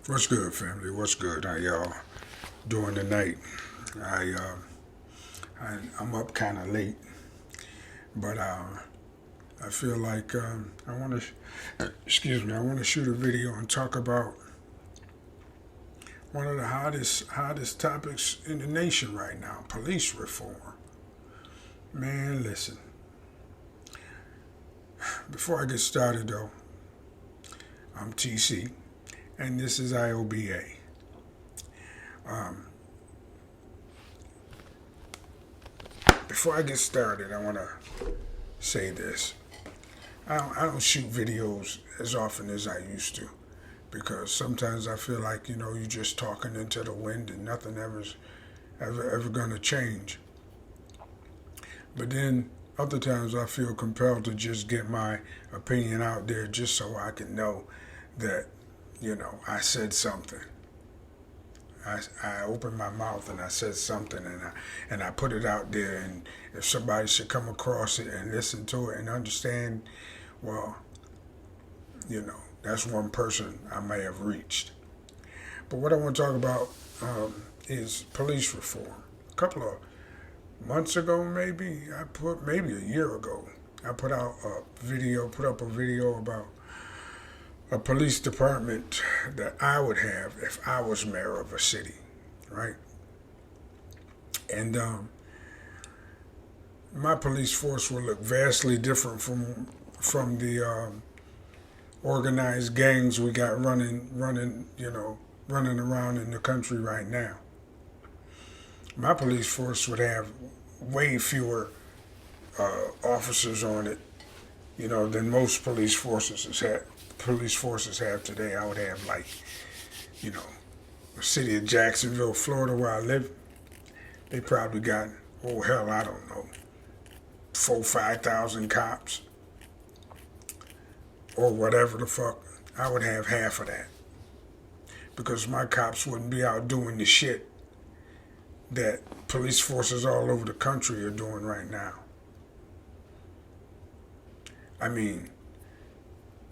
What's good, family? What's good? How y'all doing tonight? I, I'm up kind of late, but I feel like I want to, excuse me, I want to shoot a video and talk about one of the hottest topics in the nation right now: police reform. Man, listen. Before I get started, though, I'm TC, and this is I.O.B.A. Before I get started, I want to say this. I don't shoot videos as often as I used to because sometimes I feel like, you're just talking into the wind and nothing ever going to change. But then other times I feel compelled to just get my opinion out there just so I can know that, I said something. I opened my mouth and I said something and I put it out there, and if somebody should come across it and listen to it and understand, well, that's one person I may have reached. But what I want to talk about is police reform. A couple of months ago, maybe a year ago, I put up a video about a police department that I would have if I was mayor of a city, right? And my police force would look vastly different from the organized gangs we got running around in the country right now. My police force would have way fewer officers on it, than most police forces have today. I would have the city of Jacksonville, Florida, where I live. They probably got, oh hell, I don't know, 5,000 cops or whatever the fuck. I would have half of that because my cops wouldn't be out doing the shit that police forces all over the country are doing right now. I mean,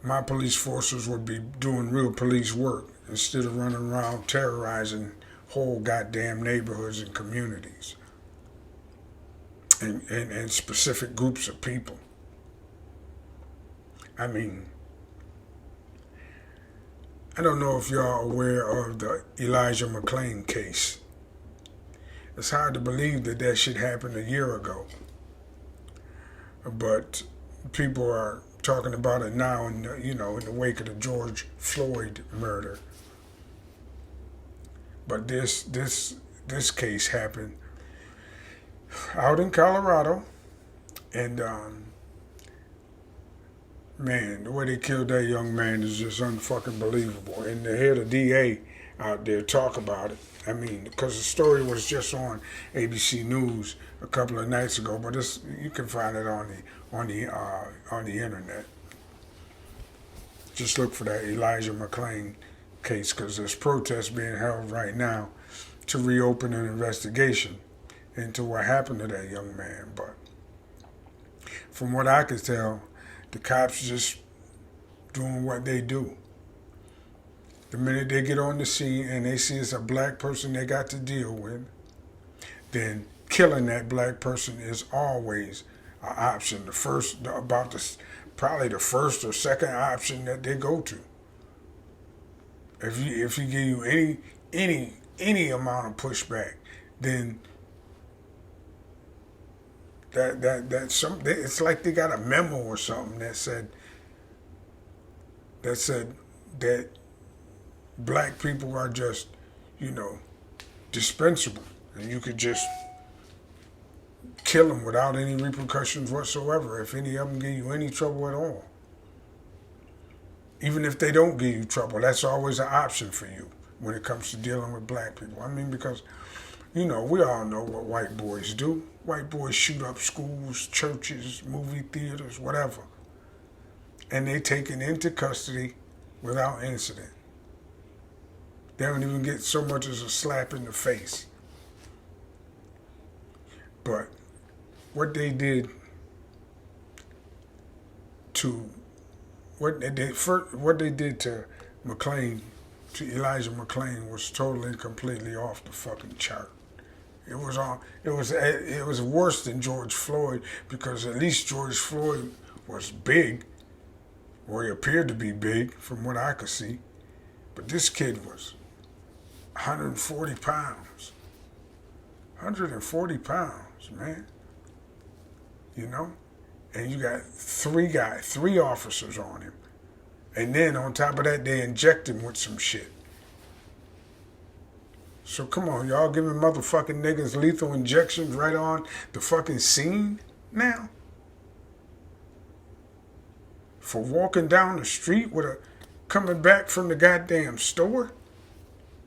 my police forces would be doing real police work instead of running around terrorizing whole goddamn neighborhoods and communities and specific groups of people. I mean, I don't know if y'all are aware of the Elijah McClain case. It's hard to believe that shit happened a year ago. But people are talking about it now in the wake of the George Floyd murder. But this case happened out in Colorado, and man, the way they killed that young man is just unfucking believable. And to hear the DA out there talk about it, I mean, because the story was just on ABC News a couple of nights ago, but you can find it on the internet. Just look for that Elijah McClain case, because there's protests being held right now to reopen an investigation into what happened to that young man. But from what I could tell, the cops just doing what they do. The minute they get on the scene and they see it's a black person they got to deal with, then killing that black person is always an option. Probably the first or second option that they go to. If you give you any amount of pushback, then it's like they got a memo or something that said that black people are just, dispensable, and you could just kill them without any repercussions whatsoever if any of them give you any trouble at all. Even if they don't give you trouble, that's always an option for you when it comes to dealing with black people. I mean, because, we all know what white boys do. White boys shoot up schools, churches, movie theaters, whatever. And they taken into custody without incident. They don't even get so much as a slap in the face. But what they did to McClain to Elijah McClain was totally and completely off the fucking chart. It was on. It was worse than George Floyd, because at least George Floyd was big, or he appeared to be big from what I could see. But this kid was 140 pounds. 140 pounds, man. You know? And you got three officers on him. And then on top of that, they inject him with some shit. So come on, y'all giving motherfucking niggas lethal injections right on the fucking scene now? For walking down the street coming back from the goddamn store?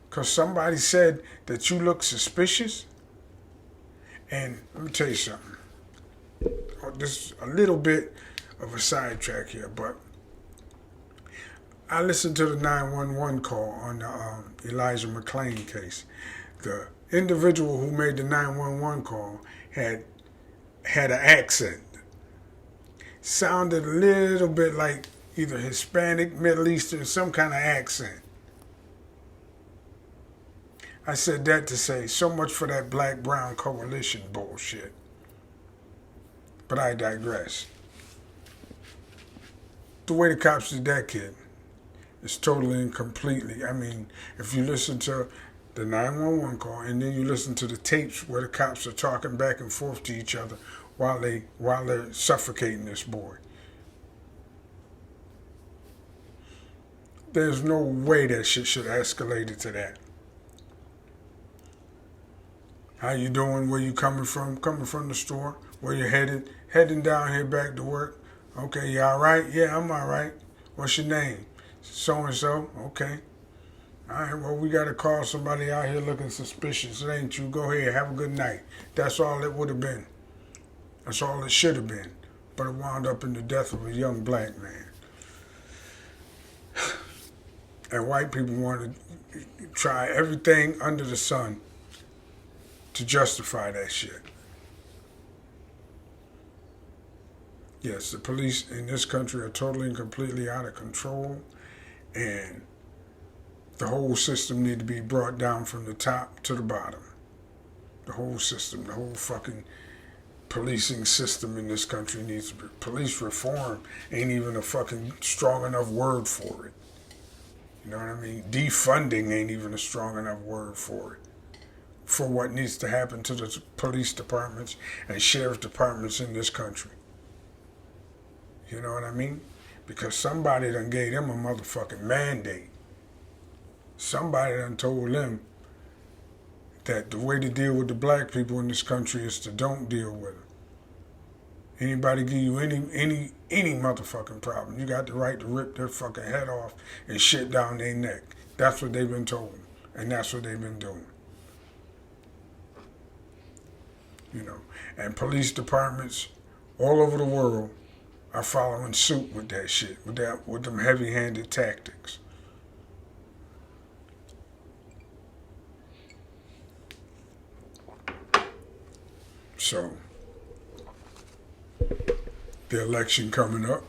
Because somebody said that you look suspicious? And let me tell you something. This is a little bit of a sidetrack here, but I listened to the 911 call on the Elijah McClain case. The individual who made the 911 call had an accent. Sounded a little bit like either Hispanic, Middle Eastern, some kind of accent. I said that to say, so much for that black-brown coalition bullshit. But I digress. The way the cops did that kid is totally and completely. I mean, if you listen to the 911 call and then you listen to the tapes where the cops are talking back and forth to each other while they're suffocating this boy, there's no way that shit should have escalated to that. How you doing? Where you coming from? Coming from the store? Where you headed? Heading down here back to work. Okay, you all right? Yeah, I'm all right. What's your name? So-and-so. Okay. All right, well, we got to call somebody out here looking suspicious. It ain't you. Go ahead. Have a good night. That's all it would have been. That's all it should have been. But it wound up in the death of a young black man. And white people want to try everything under the sun to justify that shit. Yes, the police in this country are totally and completely out of control, and the whole system need to be brought down from the top to the bottom. The whole system, the whole fucking policing system in this country needs to be. Police reform ain't even a fucking strong enough word for it. You know what I mean? Defunding ain't even a strong enough word for it. For what needs to happen to the police departments and sheriff departments in this country. You know what I mean? Because somebody done gave them a motherfucking mandate. Somebody done told them that the way to deal with the black people in this country is to don't deal with them. Anybody give you any motherfucking problem, you got the right to rip their fucking head off and shit down their neck. That's what they've been told, and that's what they've been doing. You know, and police departments all over the world are following suit with that shit, with them heavy-handed tactics. So, the election coming up,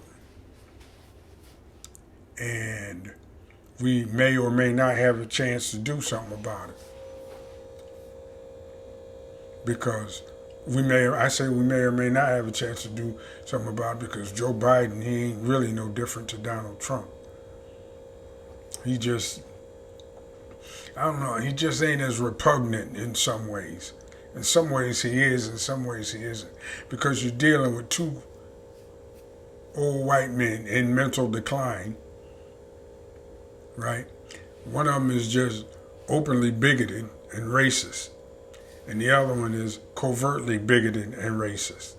and we may or may not have a chance to do something about it. Because we may or may not have a chance to do something about it, because Joe Biden, he ain't really no different to Donald Trump. He just, I don't know, he just ain't as repugnant in some ways. In some ways he is, in some ways he isn't. Because you're dealing with two old white men in mental decline, right? One of them is just openly bigoted and racist, and the other one is covertly bigoted and racist.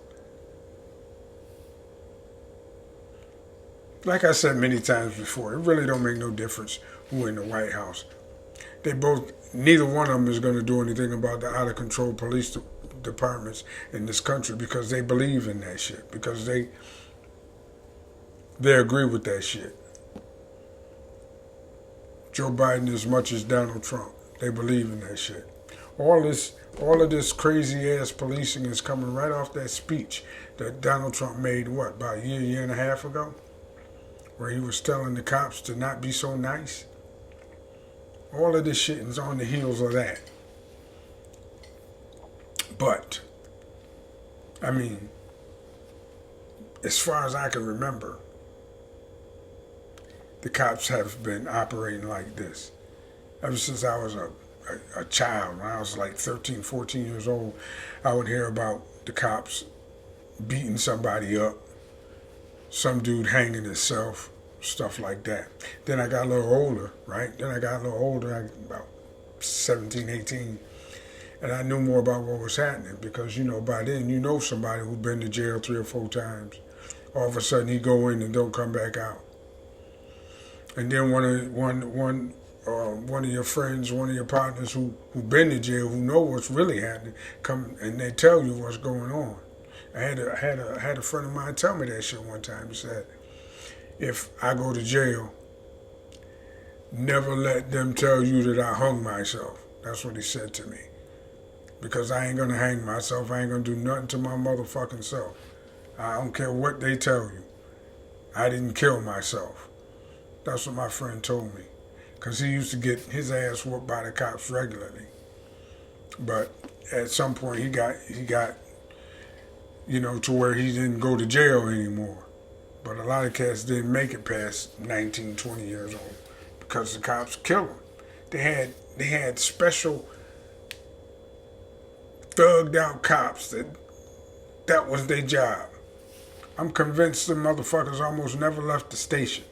Like I said many times before, it really don't make no difference who in the White House. Neither one of them is going to do anything about the out-of-control police departments in this country, because they believe in that shit, because they agree with that shit. Joe Biden as much as Donald Trump, they believe in that shit. All of this crazy ass policing is coming right off that speech that Donald Trump made, about a year and a half ago, where he was telling the cops to not be so nice. All of this shit is on the heels of that. But, I mean, as far as I can remember, the cops have been operating like this. Ever since I was a child, when I was like 13, 14 years old, I would hear about the cops beating somebody up, some dude hanging himself, stuff like that. Then I got a little older, right? About 17, 18, and I knew more about what was happening because, you know, by then you know somebody who's been to jail 3 or 4 times. All of a sudden he go in and don't come back out. And then one of your friends, one of your partners who been to jail, who know what's really happening, come and they tell you what's going on. I had a friend of mine tell me that shit one time. He said, if I go to jail, never let them tell you that I hung myself. That's what he said to me. Because I ain't gonna hang myself. I ain't gonna do nothing to my motherfucking self. I don't care what they tell you. I didn't kill myself. That's what my friend told me. Because he used to get his ass whooped by the cops regularly. But at some point he got, you know, to where he didn't go to jail anymore. But a lot of cats didn't make it past 19, 20 years old because the cops killed them. They had special thugged out cops that was their job. I'm convinced the motherfuckers almost never left the station.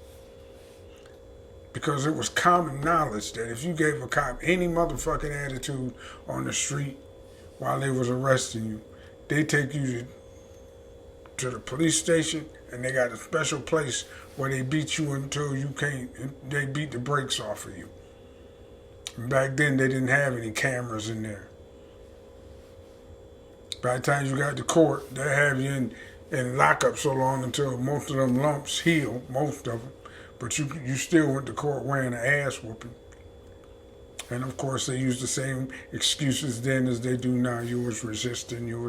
Because it was common knowledge that if you gave a cop any motherfucking attitude on the street while they was arresting you, they take you to the police station, and they got a special place where they beat you until you can't, they beat the brakes off of you. And back then they didn't have any cameras in there. By the time you got to court, they have you in lockup so long until most of them lumps heal, most of them. But you still went to court wearing an ass whooping. And of course they used the same excuses then as they do now. You was resisting, you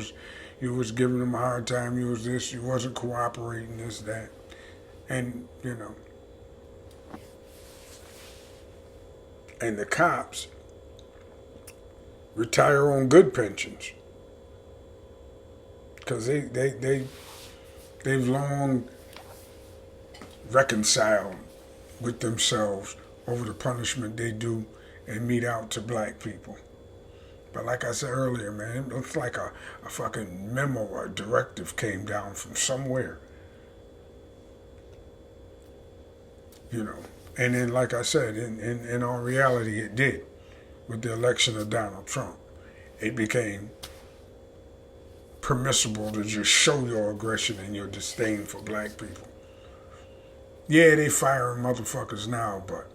was giving them a hard time, you was this, you wasn't cooperating, this, that. And, you know. And the cops retire on good pensions. Because they've long reconciled with themselves over the punishment they do and mete out to black people. But like I said earlier, man, it looks like a fucking memo or a directive came down from somewhere. You know. And then, like I said, in all reality, it did. With the election of Donald Trump, it became permissible to just show your aggression and your disdain for black people. Yeah, they firing motherfuckers now, but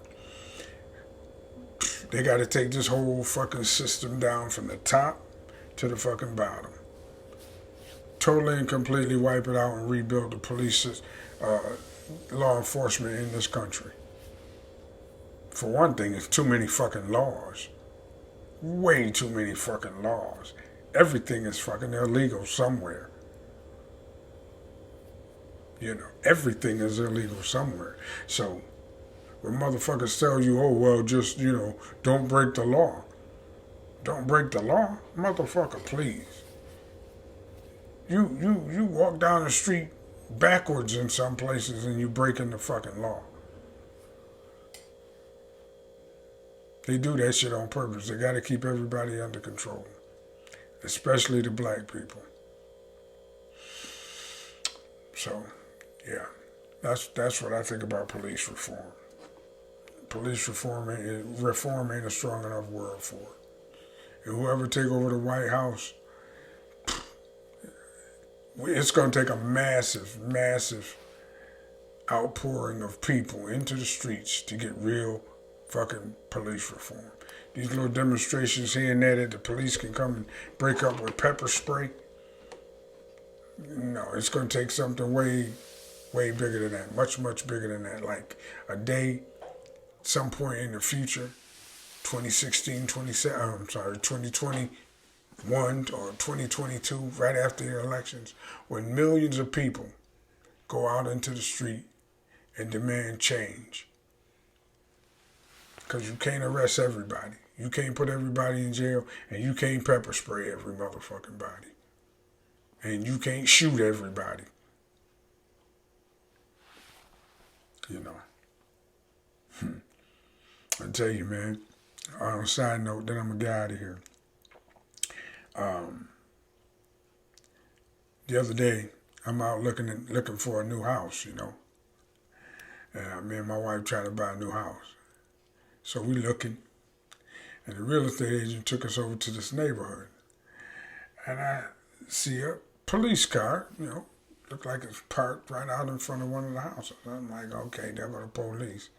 they got to take this whole fucking system down from the top to the fucking bottom. Totally and completely wipe it out and rebuild the police, law enforcement in this country. For one thing, it's too many fucking laws. Way too many fucking laws. Everything is fucking illegal somewhere. You know, everything is illegal somewhere. So, when motherfuckers tell you, oh, well, just, you know, don't break the law. Don't break the law? Motherfucker, please. You walk down the street backwards in some places and you breaking the fucking law. They do that shit on purpose. They got to keep everybody under control. Especially the black people. So, yeah. That's what I think about police reform. Police reform ain't a strong enough word for it. And whoever take over the White House, it's going to take a massive, massive outpouring of people into the streets to get real fucking police reform. These little demonstrations here and there that the police can come and break up with pepper spray. No, it's going to take something way, way bigger than that. Much, much bigger than that. Like a day, some point in the future, 2021 or 2022, right after the elections, when millions of people go out into the street and demand change. Because you can't arrest everybody. You can't put everybody in jail, and you can't pepper spray every motherfucking body. And you can't shoot everybody. You know. I tell you, man. On a side note, then I'm gonna get out of here. The other day, I'm out looking for a new house, you know. And me and my wife trying to buy a new house. So we looking, and the real estate agent took us over to this neighborhood. And I see a police car, you know, looked like it's parked right out in front of one of the houses. I'm like, okay, there go the police.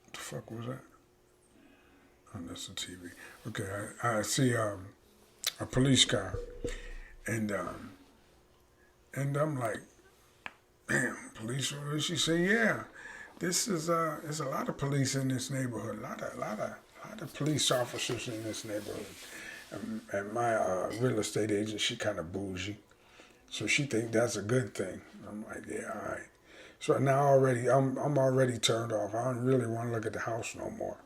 What the fuck was that? Oh, that's the TV. Okay, I see a police car, and I'm like, damn, police. She said, yeah, this is there's a lot of police in this neighborhood, a lot of police officers in this neighborhood. And my real estate agent, she kind of bougie, so she think that's a good thing. I'm like, yeah, all right. So now I'm already turned off. I don't really want to look at the house no more.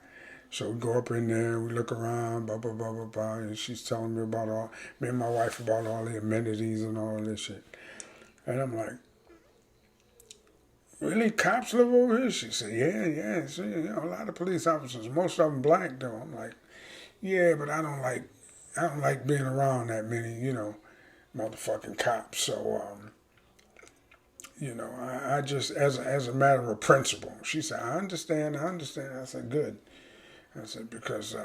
So we go up in there, we look around, blah, blah, blah, blah, blah, and she's telling me me and my wife about all the amenities and all of this shit. And I'm like, really, cops live over here? She said, yeah. So, you know, a lot of police officers, most of them black though. I'm like, yeah, but I don't like being around that many, you know, motherfucking cops. So, you know, I just, as a matter of principle. She said, I understand. I said, good. I said, because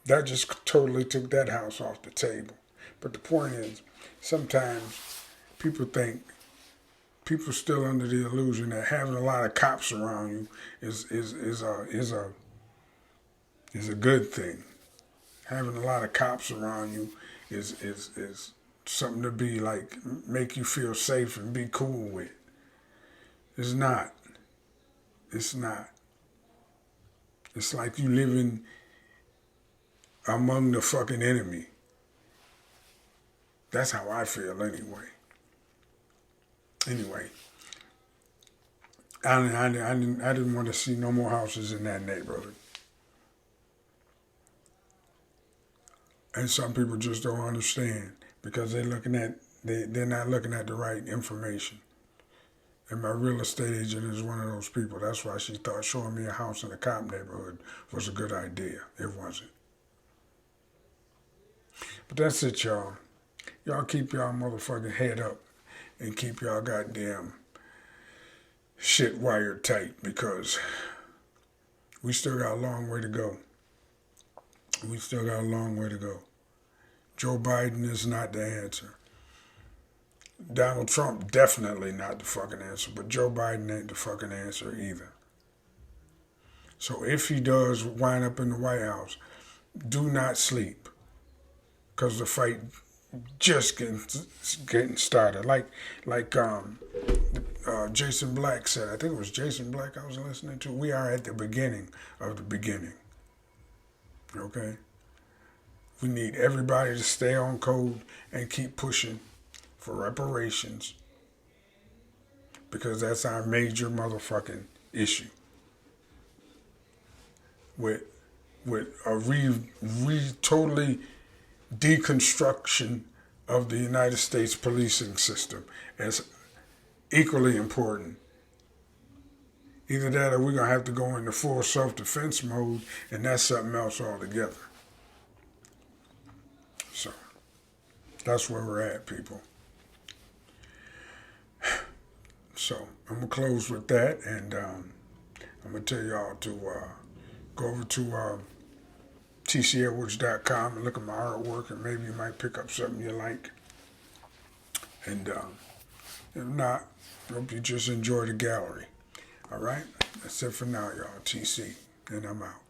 that just totally took that house off the table. But the point is, sometimes people still under the illusion that having a lot of cops around you is a good thing. Having a lot of cops around you is something to be like, make you feel safe and be cool with. It's not. It's not. It's like you living among the fucking enemy. That's how I feel anyway. Anyway, I didn't want to see no more houses in that neighborhood. And some people just don't understand because they're not looking at the right information. And my real estate agent is one of those people. That's why she thought showing me a house in a cop neighborhood was a good idea. It wasn't. But that's it, y'all. Y'all keep y'all motherfucking head up and keep y'all goddamn shit wired tight because we still got a long way to go. We still got a long way to go. Joe Biden is not the answer. Donald Trump definitely not the fucking answer, but Joe Biden ain't the fucking answer either. So if he does wind up in the White House, do not sleep, because the fight just getting started. Like Jason Black said, I think it was Jason Black I was listening to, we are at the beginning of the beginning. Okay? We need everybody to stay on code and keep pushing for reparations, because that's our major motherfucking issue. With a totally deconstruction of the United States policing system as equally important. Either that or we're going to have to go into full self-defense mode, and that's something else altogether. So, that's where we're at, people. So, I'm going to close with that, and I'm going to tell y'all to go over to tcedwards.com and look at my artwork, and maybe you might pick up something you like. And if not, I hope you just enjoy the gallery. All right? That's it for now, y'all. TC, and I'm out.